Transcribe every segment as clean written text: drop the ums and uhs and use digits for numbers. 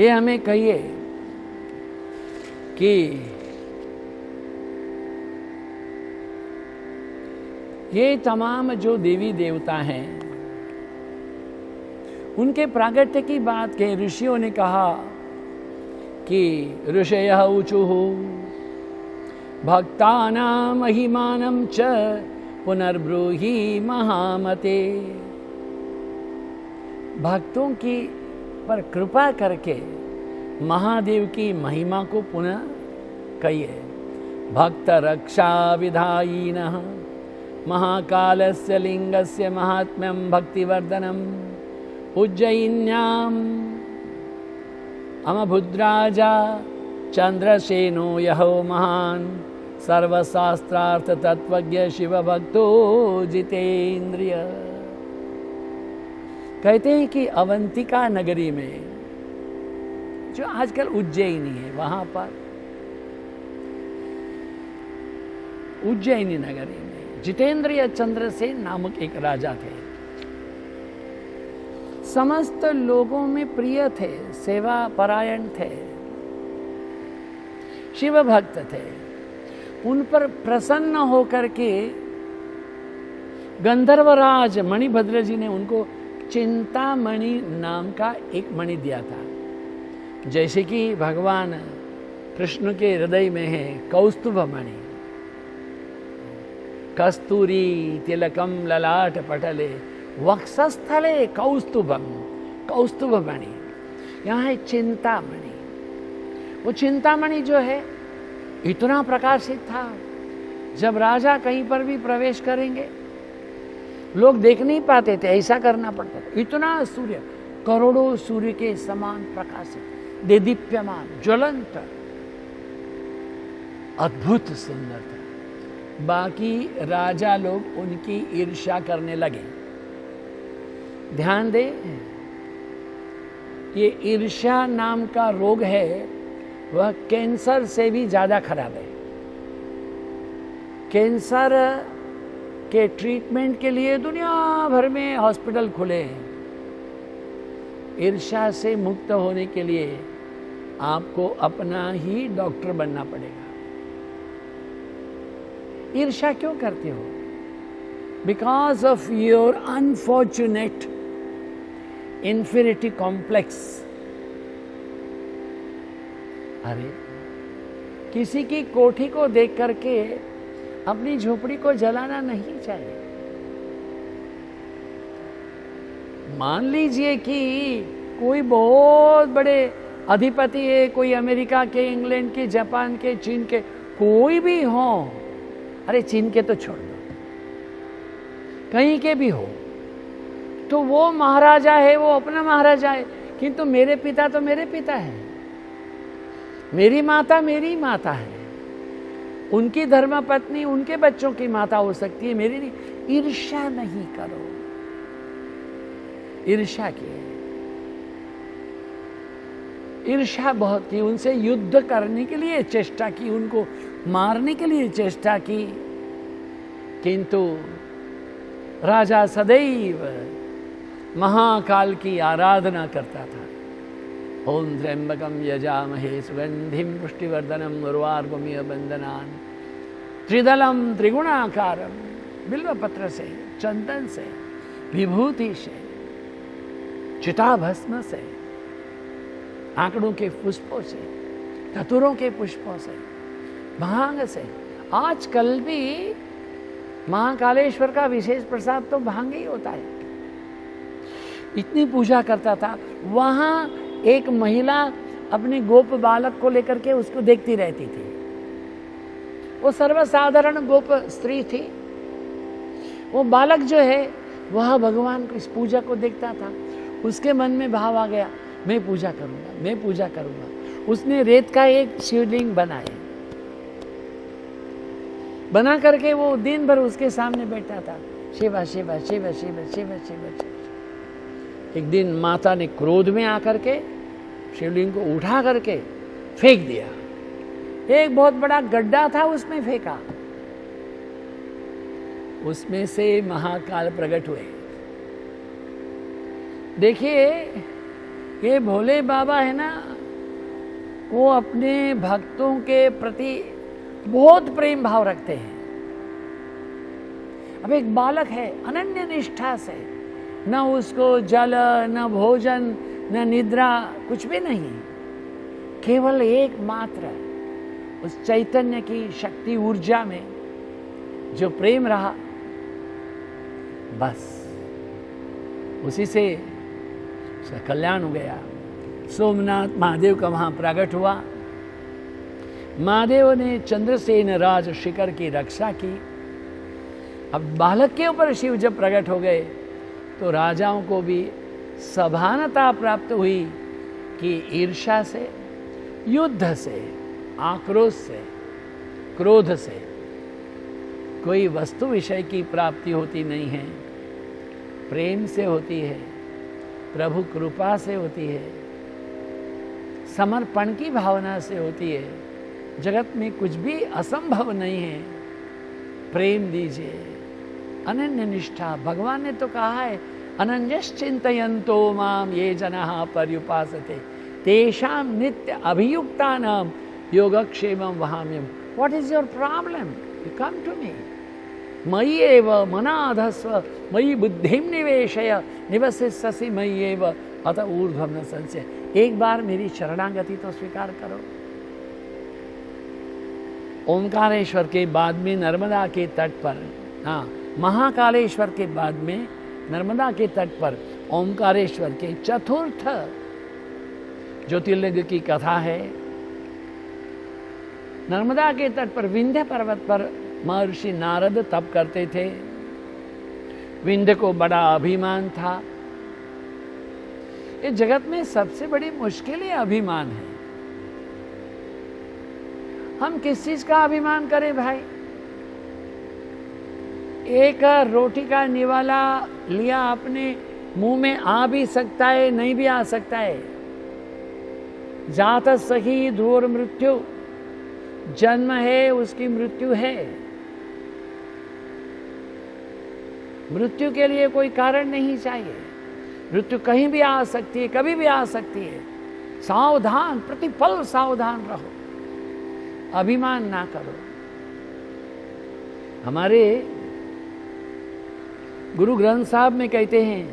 ये हमें कहिए कि ये तमाम जो देवी देवता हैं, उनके प्रागट्य की बात के ऋषियों ने कहा कि ऋषयः ऊचुः भक्तानां महिमानं च पुनर्ब्रूहि महामते। भक्तों की पर कृपा करके महादेव की महिमा को पुनः कहिए। भक्त रक्षा विधायिनः महाकालस्य लिंगस्य महात्म्यं भक्तिवर्धनम् उज्जयिन्याम् अमभुद्राजा चंद्रसेनो यहो महान सर्वशास्त्रार्थ तत्वज्ञ शिव भक्तो जितेंद्रिय। कहते हैं कि अवंतिका नगरी में, जो आजकल उज्जैनी है, वहां पर उज्जैनी नगरी में जितेंद्रिय चंद्रसेन नामक एक राजा थे। समस्त लोगों में प्रिय थे, सेवा परायण थे, शिव भक्त थे। उन पर प्रसन्न होकर के गंधर्वराज मणिभद्र जी ने उनको चिंतामणि नाम का एक मणि दिया था। जैसे कि भगवान कृष्ण के हृदय में है कौस्तुभ मणि, कस्तूरी तिलकम ललाट पटले वक्षस्थले कौस्तुभम, कौस्तुभ मणि। यहाँ है चिंतामणि। वो चिंतामणि जो है इतना प्रकाशित था, जब राजा कहीं पर भी प्रवेश करेंगे लोग देख नहीं पाते थे, ऐसा करना पड़ता था। इतना सूर्य, करोड़ों सूर्य के समान प्रकाशित, देदीप्यमान, ज्वलंत, अद्भुत सुंदर था। बाकी राजा लोग उनकी ईर्ष्या करने लगे। ध्यान दे, ये ईर्ष्या नाम का रोग है, वह कैंसर से भी ज्यादा खराब है। कैंसर के ट्रीटमेंट के लिए दुनिया भर में हॉस्पिटल खुले हैं। ईर्ष्या से मुक्त होने के लिए आपको अपना ही डॉक्टर बनना पड़ेगा। ईर्ष्या क्यों करते हो? Because of your unfortunate inferiority complex. अरे किसी की कोठी को देख करके अपनी झोपड़ी को जलाना नहीं चाहिए। मान लीजिए कि कोई बहुत बड़े अधिपति है, कोई अमेरिका के, इंग्लैंड के, जापान के, चीन के, कोई भी हो। अरे चीन के तो छोड़ दो, कहीं के भी हो, तो वो महाराजा है, वो अपना महाराजा है। किंतु मेरे पिता तो मेरे पिता है, मेरी माता मेरी माता है, उनकी धर्मपत्नी उनके बच्चों की माता हो सकती है, मेरी नहीं। ईर्ष्या नहीं करो। ईर्ष्या की है, ईर्ष्या बहुत की। उनसे युद्ध करने के लिए चेष्टा की, उनको मारने के लिए चेष्टा की, किंतु राजा सदैव महाकाल की आराधना करता था। ओम त्र्यंबकम यजामहे सुगंधिम पुष्टिवर्धनम उर्वारुकमिव बंदनान त्रिदलम त्रिगुणाकारम। बिल्व पत्र से, चंदन से, विभूति से, चिताभस्म से, आंकड़ों के पुष्पों से, धतूरों के पुष्पों से, भांग से। आजकल भी महाकालेश्वर का विशेष प्रसाद तो भांग ही होता है। इतनी पूजा करता था। वहां एक महिला अपने गोप बालक को लेकर के उसको देखती रहती थी। वो सर्वसाधारण गोप स्त्री थी। वो बालक जो है वह भगवान को, इस पूजा को देखता था। उसके मन में भाव आ गया, मैं पूजा करूंगा, मैं पूजा करूंगा। उसने रेत का एक शिवलिंग बनाया, बना करके वो दिन भर उसके सामने बैठा था। शिवा शिवा शिवा शिवा शिवा शिवा। एक दिन माता ने क्रोध में आकर के शिवलिंग को उठा करके फेंक दिया। एक बहुत बड़ा गड्ढा था, उसमें फेंका। उसमें से महाकाल प्रकट हुए। देखिए, ये भोले बाबा है ना, वो अपने भक्तों के प्रति बहुत प्रेम भाव रखते हैं। अब एक बालक है, अनन्य निष्ठा से, न उसको जल, न भोजन, न निद्रा, कुछ भी नहीं, केवल एकमात्र उस चैतन्य की शक्ति ऊर्जा में जो प्रेम रहा, बस उसी से उसका कल्याण हो गया। सोमनाथ महादेव का वहां प्रकट हुआ। महादेव ने चंद्रसेन राज शिखर की रक्षा की। अब बालक के ऊपर शिव जब प्रकट हो गए तो राजाओं को भी सभानता प्राप्त हुई कि ईर्ष्या से, युद्ध से, आक्रोश से, क्रोध से कोई वस्तु विषय की प्राप्ति होती नहीं है, प्रेम से होती है, प्रभु कृपा से होती है, समर्पण की भावना से होती है। जगत में कुछ भी असंभव नहीं है। प्रेम दीजिए, अनन्य निष्ठा। भगवान ने तो कहा है, अनन्यश्चिन्तयन्तो माम ये जनाः पर्युपासते तेषां नित्य अभियुक्तानां योगक्षेमं वहाम्यहम्। What is your problem? You come to me. मयि एव मनाधस्व मयि बुद्धिं निवेशय निवसिष्यसि मयि एव अत ऊर्ध्वं न संशय। एक बार मेरी शरणागति तो स्वीकार करो। ओंकारेश्वर के बाद में नर्मदा के तट पर, हाँ, महाकालेश्वर के बाद में नर्मदा के तट पर ओंकारेश्वर के चतुर्थ ज्योतिर्लिंग की कथा है। नर्मदा के तट पर विंध्य पर्वत पर महर्षि नारद तप करते थे। विंध्य को बड़ा अभिमान था। इस जगत में सबसे बड़ी मुश्किल ही अभिमान है। हम किस चीज का अभिमान करें भाई? एक रोटी का निवाला लिया अपने मुंह में, आ भी सकता है, नहीं भी आ सकता है। जात सही ध्रुव मृत्यु, जन्म है उसकी मृत्यु है। मृत्यु के लिए कोई कारण नहीं चाहिए। मृत्यु कहीं भी आ सकती है, कभी भी आ सकती है। सावधान, प्रतिपल सावधान रहो, अभिमान ना करो। हमारे गुरु ग्रंथ साहब में कहते हैं,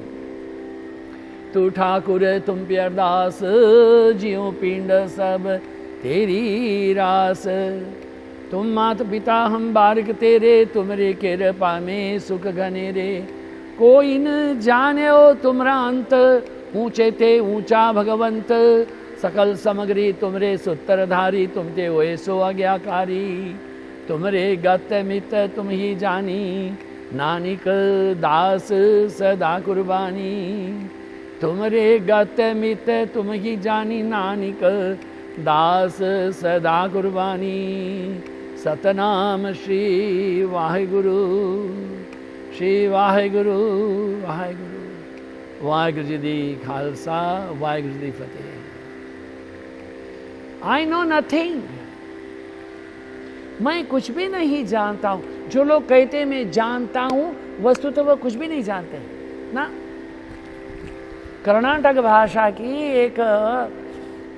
तू ठाकुर तुम प्यारदास, जियो पिंड सब तेरी रास। तुम मात पिता हम बारिक तेरे, तुमरे कृपा में सुख घने रे। कोई न जाने हो तुमरा अंत, ऊंचे ते ऊंचा भगवंत। सकल समग्री तुमरे सूत्रधारी, तुम ते हुए सो आज्ञाकारी। तुमरे गत मित तुम ही जानी, नानिक दास सदा कुर्बानी। तुमरे गत मित तुम ही जानी, नानिक दास सदा कुर्बानी। सतनाम श्री वाहेगुरु, श्री वाहेगुरु, वाहेगुरु। वाहेगुरु जी दी खालसा, वाहेगुरु जी दी फतेह। आई नो नथिंग, मैं कुछ भी नहीं जानता हूं। जो लोग कहते मैं जानता हूं, वस्तु तो वो कुछ भी नहीं जानते ना। कर्नाटक भाषा की एक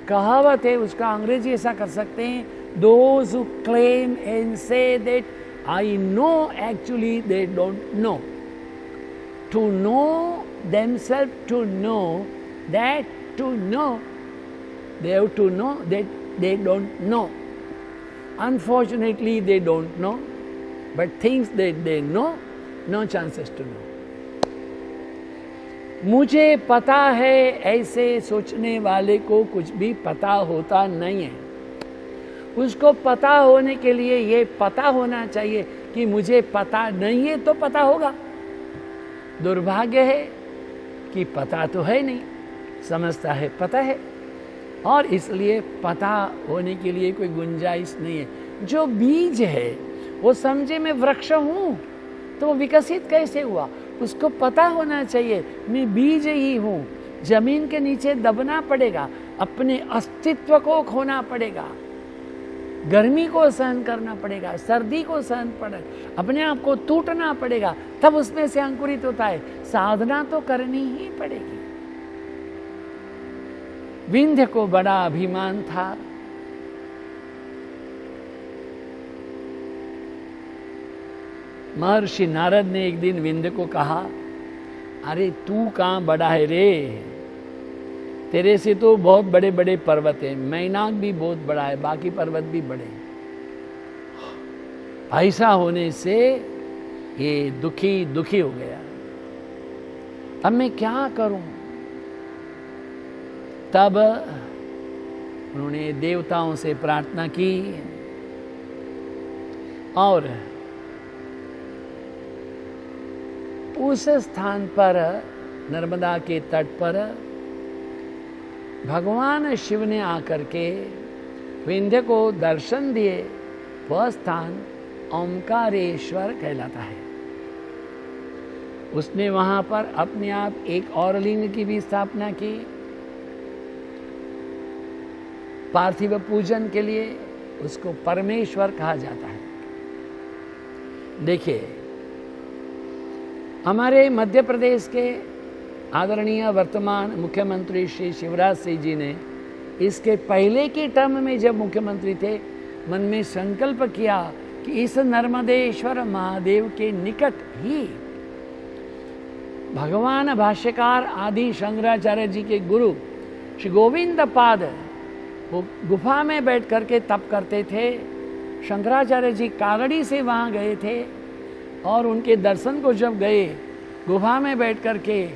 कहावत है, उसका अंग्रेजी ऐसा कर सकते हैं, those who claim and say that I know, actually they don't know. To know themselves, to know that, to know, they have to know that they don't know. Unfortunately they don't know, but things that they know, no chances to know. मुझे पता है, ऐसे सोचने वाले को कुछ भी पता होता नहीं है। उसको पता होने के लिए ये पता होना चाहिए कि मुझे पता नहीं है, तो पता होगा। दुर्भाग्य है कि पता तो है नहीं, समझता है पता है, और इसलिए पता होने के लिए कोई गुंजाइश नहीं है। जो बीज है वो समझे मैं वृक्ष हूं, तो वो विकसित कैसे हुआ? उसको पता होना चाहिए मैं बीज ही हूं। जमीन के नीचे दबना पड़ेगा, अपने अस्तित्व को खोना पड़ेगा, गर्मी को सहन करना पड़ेगा, सर्दी को सहन पड़ेगा, अपने आप को टूटना पड़ेगा, तब उसमें से अंकुरित होता है। साधना तो करनी ही पड़ेगी। विंध्य को बड़ा अभिमान था। महर्षि नारद ने एक दिन विंध्य को कहा, अरे तू कहाँ बड़ा है रे, तेरे से तो बहुत बड़े बड़े पर्वत हैं, मैनाक भी बहुत बड़ा है, बाकी पर्वत भी बड़े। ऐसा होने से ये दुखी हो गया। अब मैं क्या करूं? तब उन्होंने देवताओं से प्रार्थना की और उस स्थान पर, नर्मदा के तट पर, भगवान शिव ने आकर के विंध्य को दर्शन दिए। वह स्थान ओंकारेश्वर कहलाता है। उसने वहां पर अपने आप एक और लिंग की भी स्थापना की पार्थिव पूजन के लिए। उसको परमेश्वर कहा जाता है। देखिए, हमारे मध्य प्रदेश के आदरणीय वर्तमान मुख्यमंत्री श्री शिवराज सिंह जी ने इसके पहले के टर्म में जब मुख्यमंत्री थे, मन में संकल्प किया कि इस नर्मदेश्वर महादेव के निकट ही भगवान भाष्यकार आदि शंकराचार्य जी के गुरु श्री गोविंद पाद वो गुफा में बैठ करके तप करते थे। शंकराचार्य जी कागड़ी से वहाँ गए थे और उनके दर्शन को जब गए, गुफा में बैठ करके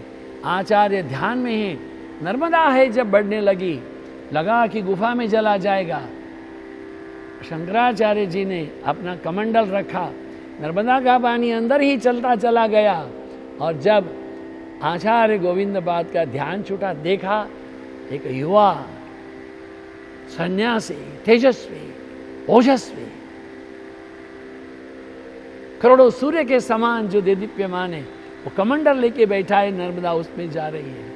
आचार्य ध्यान में ही, नर्मदा है जब बढ़ने लगी, लगा कि गुफा में जला जाएगा। शंकराचार्य जी ने अपना कमंडल रखा, नर्मदा का पानी अंदर ही चलता चला गया। और जब आचार्य गोविंद पाद का ध्यान छूटा, देखा एक युवा सन्यासी, तेजस्वी, ओजस्वी, करोड़ों सूर्य के समान जो देदीप्यमान है, वो कमंडल लेके बैठा है, नर्मदा उसमें जा रही है।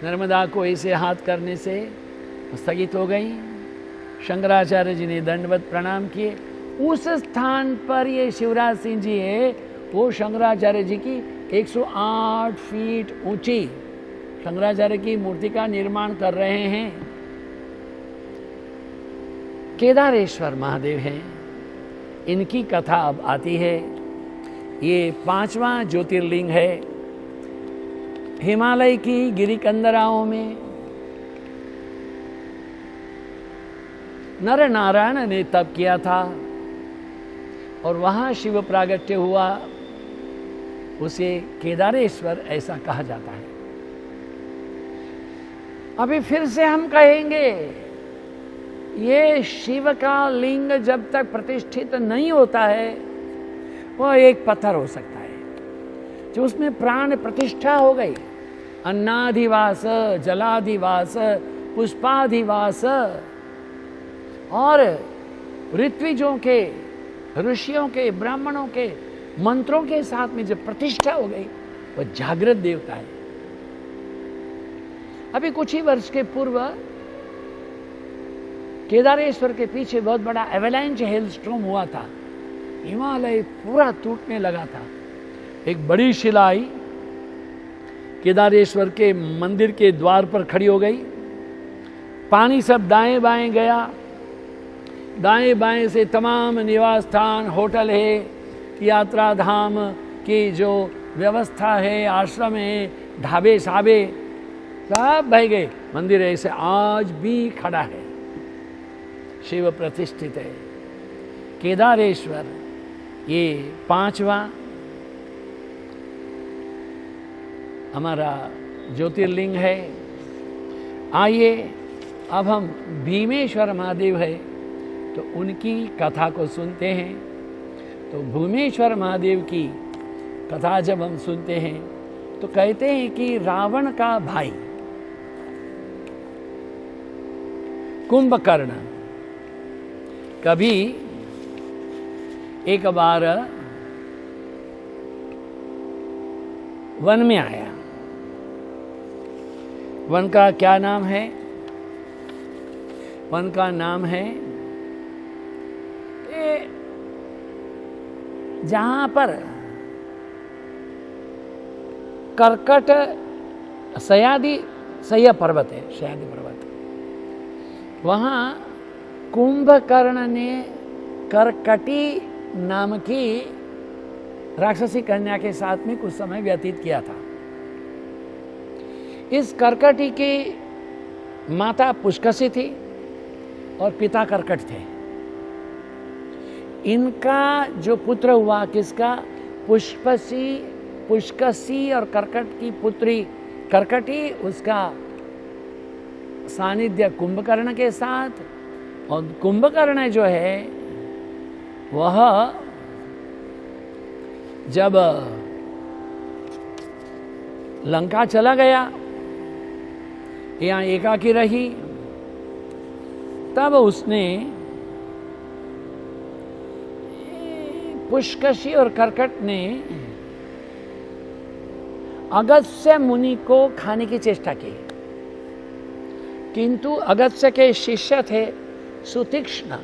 नर्मदा को ऐसे हाथ करने से स्थगित हो गई। शंकराचार्य जी ने दंडवत प्रणाम किए। उस स्थान पर ये शिवराज सिंह जी है, वो शंकराचार्य जी की 108 फीट ऊंची शंकराचार्य की मूर्ति का निर्माण कर रहे हैं। केदारेश्वर महादेव हैं, इनकी कथा अब आती है। ये 5वां ज्योतिर्लिंग है हिमालय की गिरिकंदराओं में। नर नारायण ने तप किया था और वहां शिव प्रागट्य हुआ, उसे केदारेश्वर ऐसा कहा जाता है। अभी फिर से हम कहेंगे, ये शिव का लिंग जब तक प्रतिष्ठित नहीं होता है, वह एक पत्थर हो सकता है जो उसमें प्राण प्रतिष्ठा हो गई। अन्नाधिवास, जलाधिवास, पुष्पाधिवास और ऋत्विजों के, ऋषियों के, ब्राह्मणों के मंत्रों के साथ में जब प्रतिष्ठा हो गई, वह जागृत देवता है। अभी कुछ ही वर्ष के पूर्व केदारेश्वर के पीछे बहुत बड़ा एवेलांच हेलस्टॉर्म हुआ था। हिमालय पूरा टूटने लगा था। एक बड़ी शिला आई, केदारेश्वर के मंदिर के द्वार पर खड़ी हो गई। पानी सब दाएं बाएं गया। दाएं बाएं से तमाम निवास स्थान, होटल है, यात्रा धाम की जो व्यवस्था है, आश्रम है, ढाबे साबे सब बह गए। मंदिर ऐसे आज भी खड़ा है, शिव प्रतिष्ठित है। केदारेश्वर ये 5वां हमारा ज्योतिर्लिंग है। आइए अब हम भीमेश्वर महादेव है तो उनकी कथा को सुनते हैं। तो भीमेश्वर महादेव की कथा जब हम सुनते हैं तो कहते हैं कि रावण का भाई कुंभकर्ण कभी एक बार वन में आया। वन का क्या नाम है? वन का नाम है जहां पर कर्कट, सह्य पर्वत है, सह्याद्री पर्वत। वहाँ कुंभकर्ण ने करकटी नाम की राक्षसी कन्या के साथ में कुछ समय व्यतीत किया था। इस करकटी की माता पुष्कसी थी और पिता करकट थे। इनका जो पुत्र हुआ किसका, पुष्कसी और करकट की पुत्री करकटी, उसका सानिध्य कुंभकर्ण के साथ। और कुंभकर्ण जो है वह जब लंका चला गया, यहाँ एकाकी रही, तब उसने पुष्कसी और करकट ने अगस्त्य मुनि को खाने की चेष्टा की, किंतु अगस्त्य के शिष्य थे सुतीक्ष्ण,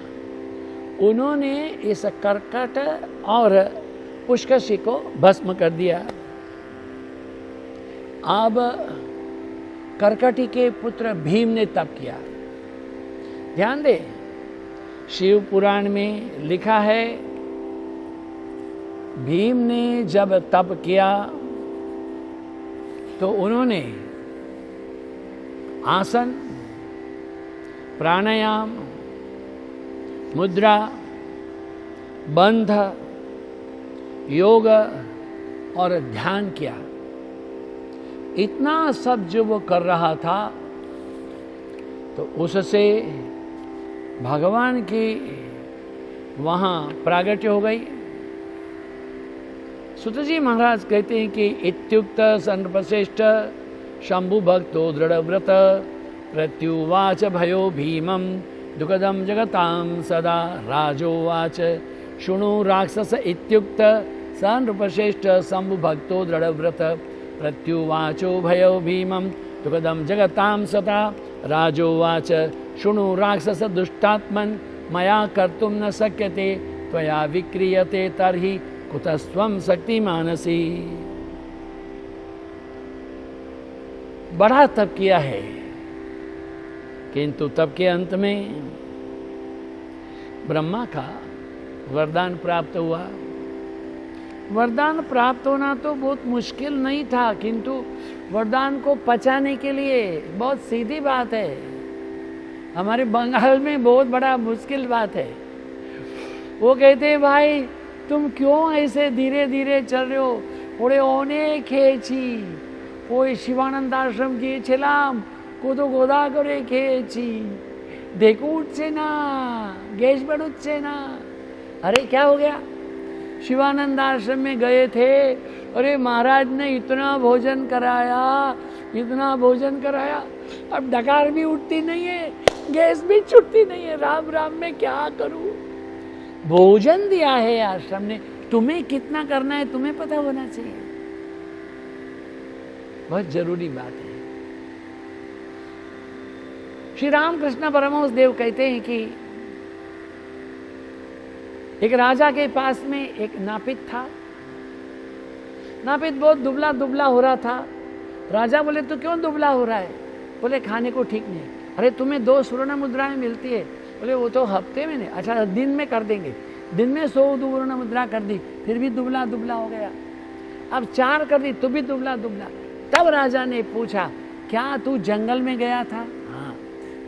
उन्होंने इस करकट और पुष्कसी को भस्म कर दिया। अब करकटी के पुत्र भीम ने तप किया। ध्यान दे, शिव पुराण में लिखा है, भीम ने जब तप किया तो उन्होंने आसन, प्राणायाम, मुद्रा, बंध, योग और ध्यान किया। इतना सब जो वो कर रहा था तो उससे भगवान की वहाँ प्रागट्य हो गई। सुत जी महाराज कहते हैं कि इत्युक्त संप्रश्रेष्ठ शंभु भक्तो दृढ़ व्रत प्रत्युवाच भयो भीमं दुःखदं जगतां सदा। राजोवाच शृणु राक्षस इत्युक्त संप्रश्रेष्ठ शंभु भक्तो दृढ़ व्रत प्रत्युवाचो भयो भीमं दुःखदं जगतां सदा। राजोवाच शृणु राक्षस दुष्टात्मन् मया कर्तुं न शक्यते त्वया विक्रियते तर्हि कुतस्त्वं शक्तिमानसी। बड़ा तप किया है, किंतु तप के अंत में ब्रह्मा का वरदान प्राप्त हुआ। वरदान प्राप्त होना तो बहुत मुश्किल नहीं था, किंतु वरदान को पचाने के लिए बहुत सीधी बात है। हमारे बंगाल में बहुत बड़ा मुश्किल बात है। वो कहते हैं भाई तुम क्यों ऐसे धीरे धीरे चल रहे हो, ওরে অনেক খেয়েছি, ওই শিবানন্দ আশ্রম গিয়েছিলাম, কত গোদা করে খেয়েছি, দেখো উঠছে না, गैस बढ़ुচ্ছে ना। अरे क्या हो गया? शिवानंद आश्रम में गए थे, अरे महाराज ने इतना भोजन कराया, इतना भोजन कराया, अब डकार भी उठती नहीं है, गैस भी छूटती नहीं है, राम राम मैं क्या करूं? भोजन दिया है आश्रम ने, तुम्हें कितना करना है तुम्हें पता होना चाहिए। बहुत जरूरी बात है। श्री रामकृष्ण परमहंस देव कहते हैं कि एक राजा के पास में एक नापित था। नापित बहुत दुबला दुबला हो रहा था। राजा बोले तो क्यों दुबला हो रहा है? बोले खाने को ठीक नहीं। अरे तुम्हें 2 स्वर्ण मुद्राएं मिलती है। बोले वो तो हफ्ते में नहीं, अच्छा दिन में कर देंगे। दिन में 100 स्वर्ण मुद्रा कर दी, फिर भी दुबला दुबला हो गया। अब 4 कर दी तो भी दुबला दुबला। तब राजा ने पूछा, क्या तू जंगल में गया था? हाँ।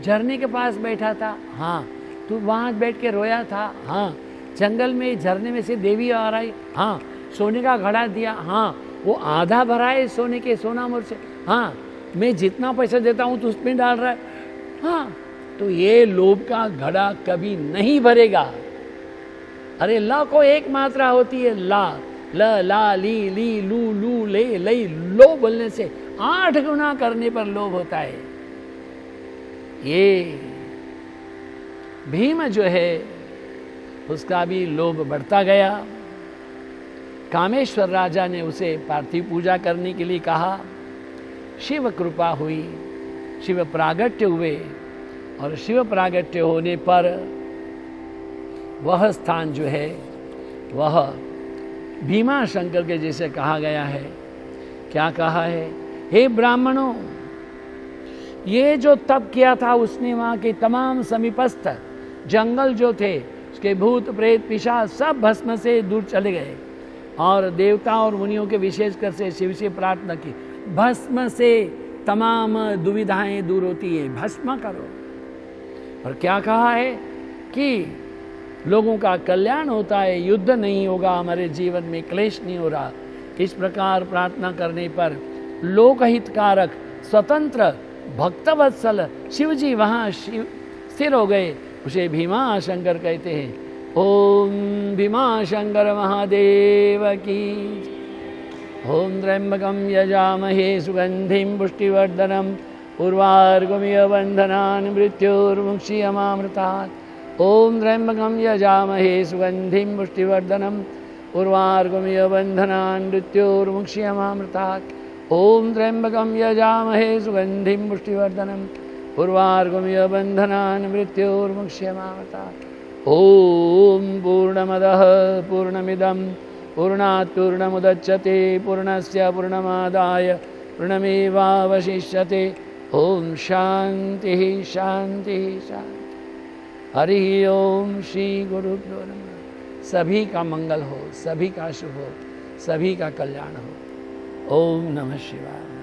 झरने के पास बैठा था? हाँ। तू वहां बैठ के रोया था? हाँ। जंगल में झरने में से देवी आ रही? हाँ। सोने का घड़ा दिया? हाँ। वो आधा भरा है सोने के सोना मोर से? हाँ। मैं जितना पैसा देता हूं तो उसमें डाल रहा है? हाँ। तो ये लोभ का घड़ा कभी नहीं भरेगा। अरे ला को एक मात्रा होती है, ला, ल, ला, ली, ली, लू, लू, ले, लई, लो बोलने से 8 गुना करने पर लोभ होता है। ये भीम जो है उसका भी लोभ बढ़ता गया। कामेश्वर राजा ने उसे पार्थिव पूजा करने के लिए कहा। शिव कृपा हुई, शिव प्रागट्य हुए, और शिव प्रागट्य होने पर वह स्थान जो है वह भीमा शंकर के जैसे कहा गया है। क्या कहा है? हे ब्राह्मणों, ये जो तप किया था उसने वहाँ के तमाम समीपस्थ जंगल जो थे, उसके भूत प्रेत पिशाच सब भस्म से दूर चले गए। और देवता और मुनियों के विशेषकर से शिव से प्रार्थना की, भस्म से तमाम दुविधाएं दूर होती है, भस्म करो। और क्या कहा है कि लोगों का कल्याण होता है, युद्ध नहीं होगा, हमारे जीवन में क्लेश नहीं हो रहा। इस प्रकार प्रार्थना करने पर लोकहितकारक स्वतंत्र भक्तवत्सल शिव जी वहाँ स्थिर हो गए। उसे भीमा शंकर कहते हैं। ओम भीमा शंकर महादेव की। ओम त्र्यंबकं यजामहे सुगंधिं पुष्टिवर्धनम् उर्वारुकमिव बन्धनान् मृत्योर्मुक्षीयमामृतात्। ओम त्र्यंबकं यजामहे सुगंधिं पुष्टिवर्धनम् उर्वारुकमिव बन्धनान् मृत्योर्मुक्षीयमामृतात्। ओम त्र्यंबकं यजामहे सुगंधिं पुष्टिवर्धनम् उर्वारुकमिव बन्धनान् मृत्योर्मुक्षीयमामृतात्। ओम पूर्णमदः पूर्णमिदं पूर्णात् पूर्णमुदच्यते पूर्णस्य पूर्णमादाय पूर्णमेवावशिष्यते। ओम शांति शांति शांति। हरि ओम। श्री गुरुभ्यो नमः। सभी का मंगल हो, सभी का शुभ हो, सभी का कल्याण हो। ओम नमः शिवाय।